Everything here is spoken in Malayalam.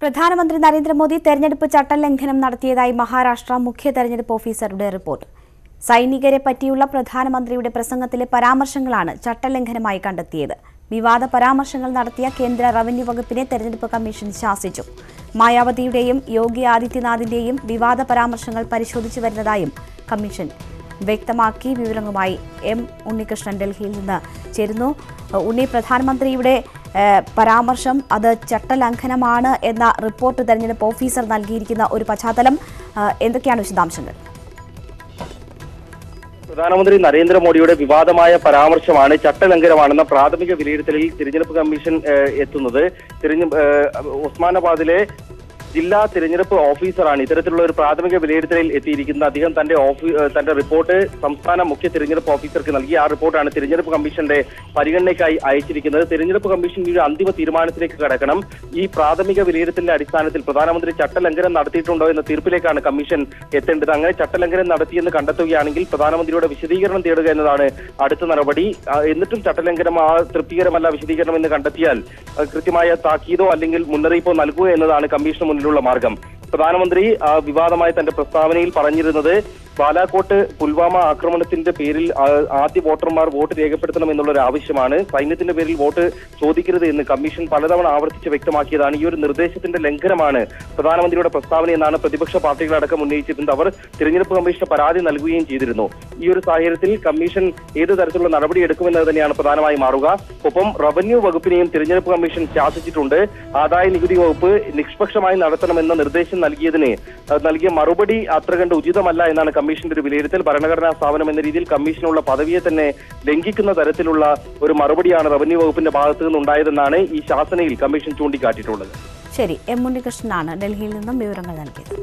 പ്രധാനമന്ത്രി നരേന്ദ്രമോദി തെരഞ്ഞെടുപ്പ് ചട്ടലംഘനം നടത്തിയതായി മഹാരാഷ്ട്ര മുഖ്യ തെരഞ്ഞെടുപ്പ് ഓഫീസറുടെ റിപ്പോർട്ട്. സൈനികരെ പറ്റിയുള്ള പ്രധാനമന്ത്രിയുടെ പ്രസംഗത്തിലെ പരാമർശങ്ങളാണ് ചട്ടലംഘനമായി കണ്ടെത്തിയത്. വിവാദ പരാമർശങ്ങൾ നടത്തിയ കേന്ദ്ര റവന്യൂ വകുപ്പിനെ തെരഞ്ഞെടുപ്പ് കമ്മീഷൻ ശാസിച്ചു. മായാവതിയുടെയും യോഗി ആദിത്യനാഥിന്റെയും വിവാദ പരാമർശങ്ങൾ പരിശോധിച്ചു വരുന്നതായും കമ്മീഷൻ വ്യക്തമാക്കി. വിവരങ്ങളുമായി എം ഉണ്ണികൃഷ്ണൻ ഡൽഹിയിൽ നിന്ന് ചേരുന്നു. ഉണ്ണി, പ്രധാനമന്ത്രിയുടെ പരാമർശം അത് ചട്ടലംഘനമാണ് എന്ന റിപ്പോർട്ട് തെരഞ്ഞെടുപ്പ് ഓഫീസർ നൽകിയിരിക്കുന്ന ഒരു പശ്ചാത്തലം എന്തൊക്കെയാണ് വിശദാംശങ്ങൾ? പ്രധാനമന്ത്രി നരേന്ദ്രമോദിയുടെ വിവാദമായ പരാമർശമാണ് ചട്ടലംഘനമാണെന്ന പ്രാഥമിക വിലയിരുത്തലിൽ തിരഞ്ഞെടുപ്പ് കമ്മീഷൻ എത്തുന്നത്. ഉസ്മാനാബാദിലെ ജില്ലാ തിരഞ്ഞെടുപ്പ് ഓഫീസറാണ് ഇത്തരത്തിലുള്ള ഒരു പ്രാഥമിക വിലയിരുത്തലിൽ എത്തിയിരിക്കുന്നത്. അദ്ദേഹം തന്റെ റിപ്പോർട്ട് സംസ്ഥാന മുഖ്യ തിരഞ്ഞെടുപ്പ് ഓഫീസർക്ക് നൽകി. ആ റിപ്പോർട്ടാണ് തിരഞ്ഞെടുപ്പ് കമ്മീഷന്റെ പരിഗണനയ്ക്കായി അയച്ചിരിക്കുന്നത്. തിരഞ്ഞെടുപ്പ് കമ്മീഷൻ ഈ ഒരു അന്തിമ തീരുമാനത്തിലേക്ക് കടക്കണം. ഈ പ്രാഥമിക വിലയിരുത്തലിന്റെ അടിസ്ഥാനത്തിൽ പ്രധാനമന്ത്രി ചട്ടലംഘനം നടത്തിയിട്ടുണ്ടോ എന്ന തീർപ്പിലേക്കാണ് കമ്മീഷൻ എത്തേണ്ടത്. അങ്ങനെ ചട്ടലംഘനം നടത്തിയെന്ന് കണ്ടെത്തുകയാണെങ്കിൽ പ്രധാനമന്ത്രിയുടെ വിശദീകരണം തേടുക എന്നതാണ് അടുത്ത നടപടി. എന്നിട്ടും ചട്ടലംഘനം തൃപ്തികരമല്ല വിശദീകരണം എന്ന് കണ്ടെത്തിയാൽ കൃത്യമായ താക്കീതോ അല്ലെങ്കിൽ മുന്നറിയിപ്പോ നൽകുക എന്നതാണ് കമ്മീഷന് മുന്നിലുള്ള മാർഗം. പ്രധാനമന്ത്രി വിവാദമായ തന്റെ പ്രസ്താവനയിൽ പറഞ്ഞിരുന്നത് ബാലാകോട്ട് പുൽവാമ ആക്രമണത്തിന്റെ പേരിൽ ആദ്യ വോട്ടർമാർ വോട്ട് രേഖപ്പെടുത്തണം എന്നുള്ളൊരു ആവശ്യമാണ്. സൈന്യത്തിന്റെ പേരിൽ വോട്ട് ചോദിക്കരുത് എന്ന് കമ്മീഷൻ പലതവണ ആവർത്തിച്ച് വ്യക്തമാക്കിയതാണ്. ഈ ഒരു നിർദ്ദേശത്തിന്റെ ലംഘനമാണ് പ്രധാനമന്ത്രിയുടെ പ്രസ്താവന എന്നാണ് പ്രതിപക്ഷ പാർട്ടികളടക്കം ഉന്നയിച്ചിരുന്നത്. അവർ തിരഞ്ഞെടുപ്പ് കമ്മീഷന് പരാതി നൽകുകയും ചെയ്തിരുന്നു. ഈ ഒരു സാഹചര്യത്തിൽ കമ്മീഷൻ ഏത് തരത്തിലുള്ള നടപടി എടുക്കുമെന്നത് തന്നെയാണ് പ്രധാനമായി മാറുക. ഒപ്പം റവന്യൂ വകുപ്പിനെയും തിരഞ്ഞെടുപ്പ് കമ്മീഷൻ ശാസിച്ചിട്ടുണ്ട്. ആദായ നികുതി വകുപ്പ് നിഷ്പക്ഷമായി നടത്തണമെന്ന നിർദ്ദേശം നൽകിയ മറുപടി അത്ര കണ്ട് ഉചിതമല്ല എന്നാണ് കമ്മീഷന്റെ ഒരു വിലയിരുത്തൽ. ഭരണഘടനാ സ്ഥാപനം എന്ന രീതിയിൽ കമ്മീഷനുള്ള പദവിയെ തന്നെ ലംഘിക്കുന്ന തരത്തിലുള്ള ഒരു മറുപടിയാണ് റവന്യൂ വകുപ്പിന്റെ ഭാഗത്തു നിന്നുണ്ടായതെന്നാണ് ഈ ശാസനയിൽ കമ്മീഷൻ ചൂണ്ടിക്കാട്ടിയിട്ടുള്ളത്. ശരി, എം ഉണ്ണികൃഷ്ണനാണ് ഡൽഹിയിൽ നിന്നും വിവരങ്ങൾ നൽകിയത്.